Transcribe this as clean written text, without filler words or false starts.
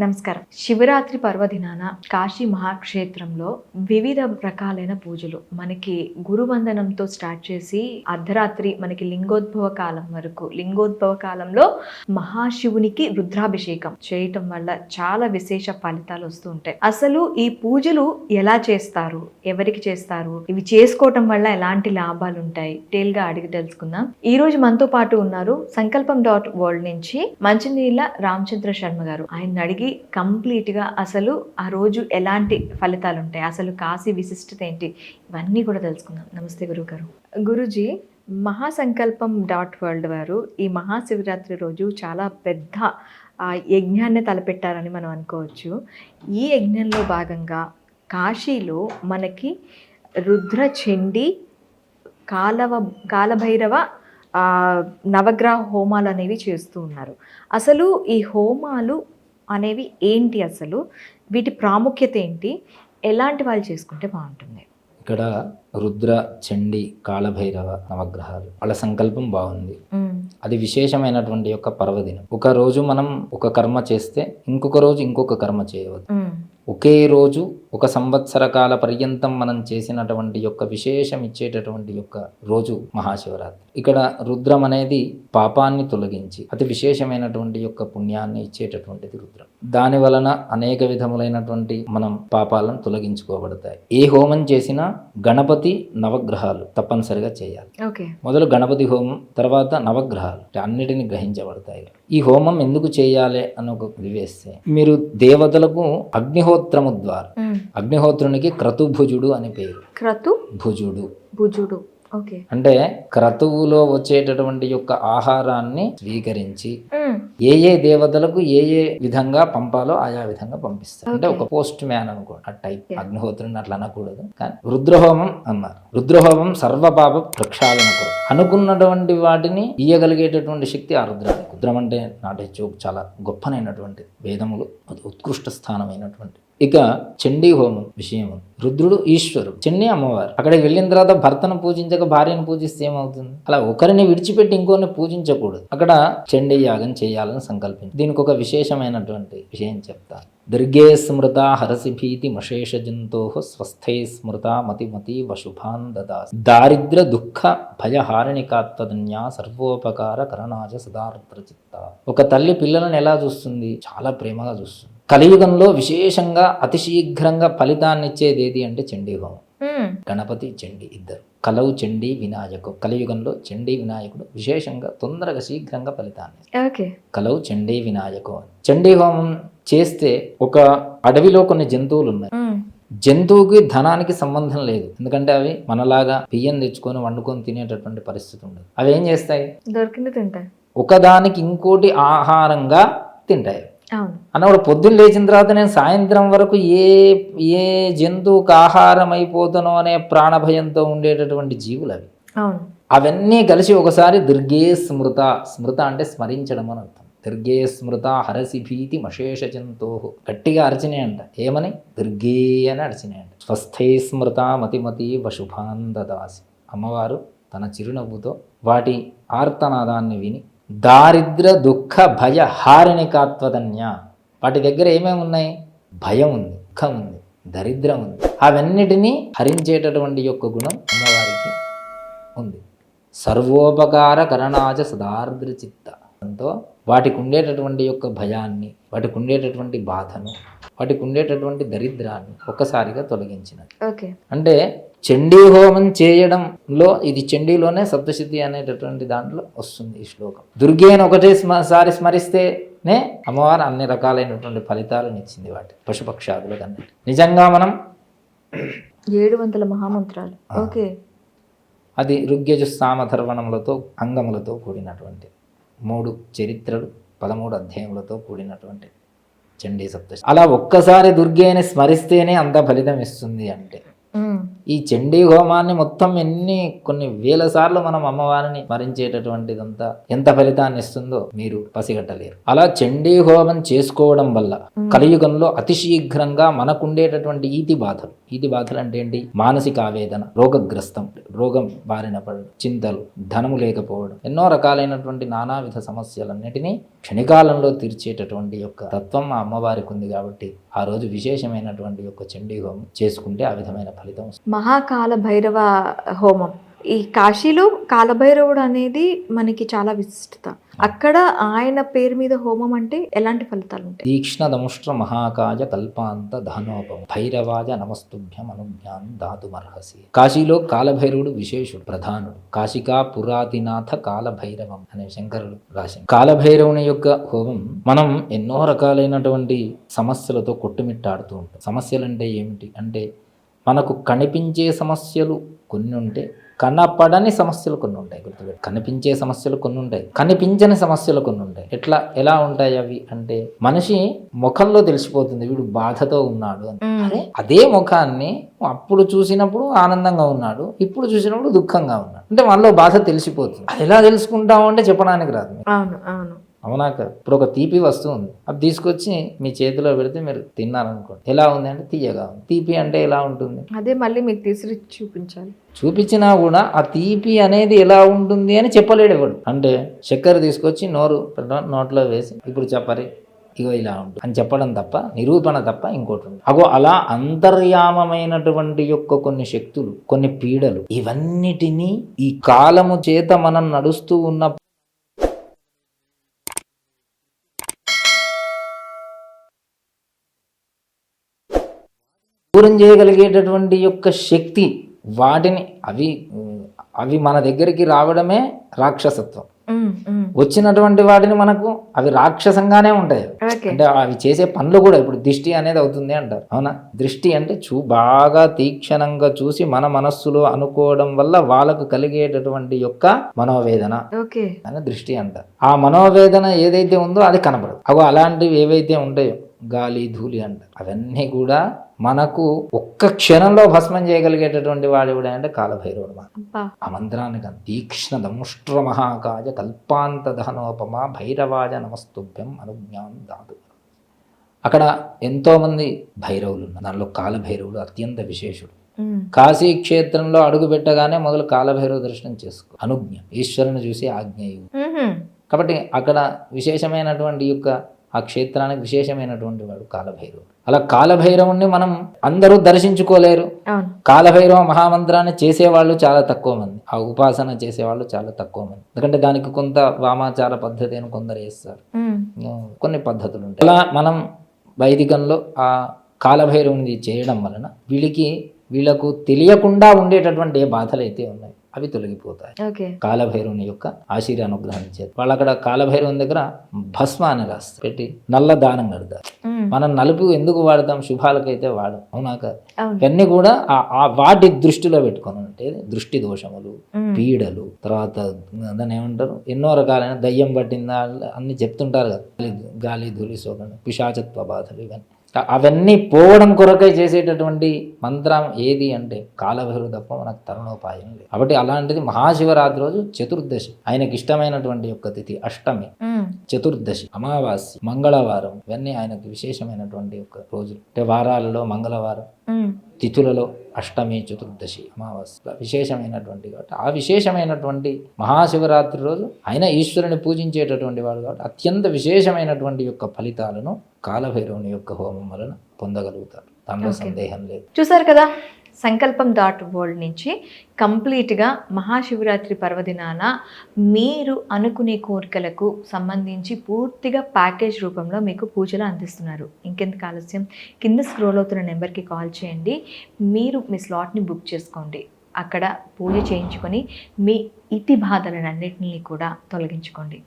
నమస్కారం. శివరాత్రి పర్వదినాన కాశీ మహాక్షేత్రంలో వివిధ రకాలైన పూజలు మనకి గురువందనంతో స్టార్ట్ చేసి అర్ధరాత్రి మనకి లింగోద్భవ కాలం వరకు, లింగోద్భవ కాలంలో మహాశివునికి రుద్రాభిషేకం చేయటం వల్ల చాలా విశేష ఫలితాలు వస్తూ ఉంటాయి. అసలు ఈ పూజలు ఎలా చేస్తారు, ఎవరికి చేస్తారు, ఇవి చేసుకోవటం వల్ల ఎలాంటి లాభాలు ఉంటాయి, డీటెయిల్ గా అడిగి తెలుసుకుందాం. ఈ రోజు మనతో పాటు ఉన్నారు సంకల్పం.వరల్డ్ నుంచి మంచినీళ్ళ రామచంద్ర శర్మ గారు. ఆయన అడిగి కంప్లీట్ గా అసలు ఆ రోజు ఎలాంటి ఫలితాలు ఉంటాయి, అసలు కాశీ విశిష్టత ఏంటి, ఇవన్నీ కూడా తెలుసుకుందాం. నమస్తే గురువు గారు. గురుజీ, మహాసంకల్పం.వరల్డ్ వారు ఈ మహాశివరాత్రి రోజు చాలా పెద్ద యజ్ఞాన్ని తలపెట్టారని మనం అనుకోవచ్చు. ఈ యజ్ఞంలో భాగంగా కాశీలో మనకి రుద్ర చండీ కాలభైరవ నవగ్రహ హోమాలు అనేవి చేస్తూ ఉన్నారు. అసలు ఈ హోమాలు అనేవి ఏంటి, అసలు వీటి ప్రాముఖ్యత ఏంటి, ఎలాంటి వాళ్ళు చేసుకుంటే బాగుంటుంది? ఇక్కడ రుద్ర చండీ కాలభైరవ నవగ్రహాలు వాళ్ళ సంకల్పం బాగుంది. అది విశేషమైనటువంటి యొక్క పర్వదినం. ఒక రోజు మనం ఒక కర్మ చేస్తే ఇంకొక రోజు ఇంకొక కర్మ చేయవద్దు. ఒకే రోజు ఒక సంవత్సర కాల పర్యంతం మనం చేసినటువంటి యొక్క విశేషం ఇచ్చేటటువంటి యొక్క రోజు మహాశివరాత్రి. ఇక్కడ రుద్రం అనేది పాపాన్ని తొలగించి అతి విశేషమైనటువంటి యొక్క పుణ్యాన్ని ఇచ్చేటటువంటిది రుద్రం. దాని వలన అనేక విధములైనటువంటి మనం పాపాలను తొలగించుకోబడతాయి. ఏ హోమం చేసినా గణపతి నవగ్రహాలు తప్పనిసరిగా చేయాలి. మొదలు గణపతి హోమం, తర్వాత నవగ్రహాలు అన్నిటిని గ్రహించబడతాయి. ఈ హోమం ఎందుకు చేయాలి అని ఒక వేస్తే, మీరు దేవతలకు అగ్నిహోత్రము ద్వారా, అగ్నిహోత్రునికి క్రతుభుజుడు అని పేరు. క్రతుభుజుడు అంటే క్రతువులో వచ్చేటటువంటి యొక్క ఆహారాన్ని స్వీకరించి ఏ ఏ దేవతలకు ఏ ఏ విధంగా పంపాలో ఆయా విధంగా పంపిస్తారు. అంటే ఒక పోస్ట్ మ్యాన్ అనుకోండి, ఆ టైప్. అగ్నిహోత్రుని అట్లా అనకూడదు, కానీ రుద్రహోమం అన్నారు. రుద్రహోమం సర్వపాప ప్రక్షాళన కొరకు అనుకున్నటువంటి వాటిని ఇయ్యగలిగేటటువంటి శక్తి ఆ రుద్రానికి. రుద్రం అంటే నాటే చోపు చాలా గొప్పనైనటువంటి వేదములు ఉత్కృష్ట స్థానమైనటువంటి. ఇక చండీ హోమం విషయం, రుద్రుడు ఈశ్వరుడు, చండీ అమ్మవారు. అక్కడికి వెళ్ళిన తర్వాత భర్తను పూజించక భార్యను పూజిస్తే ఏమవుతుంది? అలా ఒకరిని విడిచిపెట్టి ఇంకోరిని పూజించకూడదు. అక్కడ చండీ యాగం చేయాలని సంకల్పించి దీనికి ఒక విశేషమైనటువంటి విషయం చెప్తాను. దుర్గే స్మృత హరసి భీతి మశేష జంతో స్వస్థై స్మృత మతి వశుభాన్ దదాసి దారిద్ర దుఃఖ భయహారిణికాత్వదన్యా సర్వోపకార కరణాజ సదార్ద్ర చిత్త. ఒక తల్లి పిల్లలను ఎలా చూస్తుంది? చాలా ప్రేమగా చూస్తుంది. కలియుగంలో విశేషంగా అతి శీఘ్రంగా ఫలితాన్ని ఇచ్చేది ఏది అంటే చండీ హోమం. గణపతి చండీ ఇద్దరు, కలవు చండీ వినాయకు. కలియుగంలో చండీ వినాయకుడు విశేషంగా తొందరగా శీఘ్రంగా ఫలితాన్ని. కలవు చండీ వినాయకు. చండీ హోమం చేస్తే ఒక అడవిలో కొన్ని జంతువులు ఉన్నాయి. జంతువుకి ధనానికి సంబంధం లేదు, ఎందుకంటే అవి మనలాగా బియ్యం తెచ్చుకొని వండుకొని తినేటటువంటి పరిస్థితి ఉండదు. అవి ఏం చేస్తాయి? దొరికింది తింటాయి. ఒకదానికి ఇంకోటి ఆహారంగా తింటాయి. అన్నప్పుడు పొద్దున్న లేచిన తర్వాత నేను సాయంత్రం వరకు ఏ జంతువుకు ఆహారం అయిపోతానో అనే ప్రాణభయంతో ఉండేటటువంటి జీవులు అవి. అవన్నీ కలిసి ఒకసారి దుర్గే స్మృత, స్మృత అంటే స్మరించడం అని అర్థం. దుర్గే స్మృత హరసి భీతి మశేష జంతో. గట్టిగా అర్చనే అంట. ఏమని? దుర్గే అని అర్చనే అంట. స్వస్థై స్మృత మతి వశుభాన్ దదాసి. అమ్మవారు తన చిరునవ్వుతో వాటి ఆర్తనాదాన్ని విని దారిద్ర దుఃఖ భయ హారిణికాత్వదన్య. వాటి దగ్గర ఏమేమి ఉన్నాయి? భయం ఉంది, దుఃఖం ఉంది, దరిద్రం ఉంది. అవన్నిటినీ హరించేటటువంటి యొక్క గుణం అమ్మవారికి ఉంది. సర్వోపకార కరణాజ సదార్ద్ర చిత్త. అంతో వాటికి ఉండేటటువంటి యొక్క భయాన్ని, వాటికి ఉండేటటువంటి బాధను, వాటికి ఉండేటటువంటి దరిద్రాన్ని ఒక్కసారిగా తొలగించినది. అంటే చండీ హోమం చేయడంలో, ఇది చండీలోనే సప్తసిద్ధి అనేటటువంటి దాంట్లో వస్తుంది ఈ శ్లోకం. దుర్గేని ఒకటేసారి స్మరిస్తేనే అమ్మవారు అన్ని రకాలైనటువంటి ఫలితాలను ఇచ్చింది వాటి పశుపక్షాదులు కన్నా. నిజంగా మనం 700 మహామంత్రాలు, అది ఋగ్యజుస్సామధర్వణములతో అంగములతో కూడినటువంటి 3 చరిత్రలు 13 అధ్యాయములతో కూడినటువంటి చండీ సప్తశతి. అలా ఒక్కసారి దుర్గేని స్మరిస్తేనే అంత ఫలితం ఇస్తుంది అంటే ఈ చండీ హోమాన్ని మొత్తం కొన్ని వేల సార్లు మనం అమ్మవారిని స్మరించేటటువంటిదంతా ఎంత ఫలితాన్ని ఇస్తుందో మీరు పసిగట్టలేరు. అలా చండీ హోమం చేసుకోవడం వల్ల కలియుగంలో అతి శీఘ్రంగా మనకుండేటటువంటి ఈతి బాధలు అంటే ఏంటి? మానసిక ఆవేదన, రోగగ్రస్తం, రోగం బారిన పడడం, చింతలు, ధనము లేకపోవడం, ఎన్నో రకాలైనటువంటి నానావిధ సమస్యలన్నిటినీ క్షణికాలంలో తీర్చేటటువంటి యొక్క తత్వం ఆ అమ్మవారికి ఉంది. కాబట్టి ఆ రోజు విశేషమైనటువంటి యొక్క చండీ హోమం చేసుకుంటే ఆ విధమైన ఫలితం వస్తుంది. మహాకాల భైరవ హోమం, ఈ కాశీలో కాలభైరవుడు అనేది మనకి చాలా విశిష్టత. అక్కడ ఆయన పేరు మీద హోమం అంటే ఎలాంటి ఫలితాలు ఉంటాయి? తీక్ష్ణ దముష్ట్ర మహాకాజ కల్పాంత ధనోపం భైరవాజ నమస్తుభ్యం అనుజ్ఞాన్ దాతుమర్హసి. కాశీలో కాలభైరవుడు విశేషుడు, ప్రధానుడు. కాశికా పురాతినాథ కాలభైరవం అనే శంకరుడు రాసింది. కాలభైరవుని యొక్క హోమం మనం ఎన్నో రకాలైనటువంటి సమస్యలతో కొట్టుమిట్టాడుతూ ఉంటాం. సమస్యలు అంటే ఏమిటి అంటే, మనకు కనిపించే సమస్యలు కొన్ని ఉంటే, కనపడని సమస్యలు కొన్ని ఉంటాయి. గుర్తుపెట్టు, కనిపించే సమస్యలు కొన్ని ఉంటాయి, కనిపించని సమస్యలు కొన్ని ఉంటాయి. ఎలా ఉంటాయి అవి అంటే, మనిషి ముఖంలో తెలిసిపోతుంది వీడు బాధతో ఉన్నాడు అని. అదే ముఖాన్ని అప్పుడు చూసినప్పుడు ఆనందంగా ఉన్నాడు, ఇప్పుడు చూసినప్పుడు దుఃఖంగా ఉన్నాడు అంటే మనలో బాధ తెలిసిపోతుంది. అది ఎలా తెలుసుకుంటాము అంటే చెప్పడానికి రాదు. అవునా కదా? ఇప్పుడు ఒక తీపి వస్తువు ఉంది, అది తీసుకొచ్చి మీ చేతిలో పెడితే మీరు తిన్నారనుకోండి, ఎలా ఉంది అంటే తీయగా ఉంది. తీపి అంటే ఎలా ఉంటుంది? అదే మళ్ళీ మీకు తీసి చూపించాలి. చూపించినా కూడా ఆ తీపి అనేది ఎలా ఉంటుంది అని చెప్పలేడు ఎవడు. అంటే చక్కెర తీసుకొచ్చి నోట్లో వేసి ఇప్పుడు చెప్పరి ఇగో ఇలా ఉంటుంది అని చెప్పడం తప్ప, నిరూపణ తప్ప ఇంకోటి ఉంది. అలా అంతర్యామమైనటువంటి యొక్క కొన్ని శక్తులు, కొన్ని పీడలు, ఇవన్నిటినీ ఈ కాలము చేత మనం నడుస్తూ ఉన్న దూరం చేయగలిగేటటువంటి యొక్క శక్తి, వాటిని అవి మన దగ్గరికి రావడమే రాక్షసత్వం. వచ్చినటువంటి వాటిని మనకు అవి రాక్షసంగానే ఉంటాయి. అంటే అవి చేసే పనులు కూడా, ఇప్పుడు దిష్టి అనేది అవుతుంది అంటారు, అవునా? దృష్టి అంటే బాగా తీక్షణంగా చూసి మన మనస్సులో అనుకోవడం వల్ల వాళ్ళకు కలిగేటటువంటి యొక్క మనోవేదన అని దృష్టి అంటారు. ఆ మనోవేదన ఏదైతే ఉందో అది కనబడదు. అలాంటివి ఏవైతే ఉంటాయో గాలి ధూళి అంటారు, అవన్నీ కూడా మనకు ఒక్క క్షణంలో భస్మం చేయగలిగేటటువంటి వాడు ఎవడే అంటే కాలభైరవుడు. ఆ మంత్రాన్ని తీక్ష్ణ దముష్ట్ర మహాకాజ కల్పాంత దహనోపమ భైరవాజ నమస్తుభ్యం అనుజ్ఞాం దాతు. అక్కడ ఎంతో మంది భైరవులు ఉన్నారు, దానిలో కాలభైరవుడు అత్యంత విశేషుడు. కాశీ క్షేత్రంలో అడుగు పెట్టగానే మొదలు కాలభైరవ దర్శనం చేసుకో, అనుజ్ఞ, ఈశ్వరుని చూసి ఆజ్ఞ. కాబట్టి అక్కడ విశేషమైనటువంటి యొక్క ఆ క్షేత్రానికి విశేషమైనటువంటి వాడు కాలభైరవుడు. అలా కాలభైరవుణ్ణి మనం అందరూ దర్శించుకోలేరు. కాలభైరవ మహామంత్రాన్ని చేసేవాళ్ళు చాలా తక్కువ మంది, ఆ ఉపాసన చేసేవాళ్ళు చాలా తక్కువ మంది. ఎందుకంటే దానికి కొంత వామాచార పద్ధతి అని కొందరు చేస్తారు, కొన్ని పద్ధతులు ఉంటాయి. అలా మనం వైదికంలో ఆ కాలభైరవుని చేయడం వలన వీళ్ళకు తెలియకుండా ఉండేటటువంటి ఏ బాధలు అయితే ఉన్నాయి అవి తొలగిపోతాయి కాలభైరవుని యొక్క ఆశీర్వాద అనుగ్రహం చేత. వాళ్ళు అక్కడ కాలభైరవుని దగ్గర భస్మ అని రాస్తారు, పెట్టి నల్ల దానం కడతారు. మనం నలుపు ఎందుకు వాడతాం? శుభాలకైతే వాడడం, అవునా కదా? ఇవన్నీ కూడా వాటి దృష్టిలో పెట్టుకొని ఉంటే దృష్టి దోషములు, పీడలు, తర్వాత దాన్ని ఏమంటారు, ఎన్నో రకాలైన దయ్యం పట్టిందా అన్ని చెప్తుంటారు కదా, గాలి ధూళి సోకం, పిశాచత్వ బాధలు, ఇవన్నీ అవన్నీ పోవడం కొరకై చేసేటటువంటి మంత్రం ఏది అంటే కాలభైరవుడు తప్ప మనకు తరుణోపాయం లేదు. కాబట్టి అలాంటిది మహాశివరాత్రి రోజు చతుర్దశి, ఆయనకి ఇష్టమైనటువంటి యొక్క తిథి అష్టమి, చతుర్దశి, అమావాస్య, మంగళవారం, ఇవన్నీ ఆయనకు విశేషమైనటువంటి యొక్క రోజులు. అంటే వారాలలో మంగళవారం, తిథులలో అష్టమి, చతుర్దశి, అమావాస్య విశేషమైనటువంటి. కాబట్టి ఆ విశేషమైనటువంటి మహాశివరాత్రి రోజు ఆయన ఈశ్వరుని పూజించేటటువంటి వాడు కాబట్టి అత్యంత విశేషమైనటువంటి యొక్క ఫలితాలను కాలభైరవుని యొక్క హోమం వలన పొందగలుగుతారు, దానిలో సందేహం లేదు. చూసారు కదా, సంకల్పం.world నుంచి కంప్లీట్గా మహాశివరాత్రి పర్వదినాన మీరు అనుకునే కోరికలకు సంబంధించి పూర్తిగా ప్యాకేజ్ రూపంలో మీకు పూజలు అందిస్తున్నారు. ఇంకెందుకు ఆలస్యం, కింద స్క్రోల్ అవుతున్న నెంబర్కి కాల్ చేయండి, మీరు మీ స్లాట్ని బుక్ చేసుకోండి. అక్కడ పూజ చేయించుకొని మీ ఇతి బాధలన్నింటినీ కూడా తొలగించుకోండి.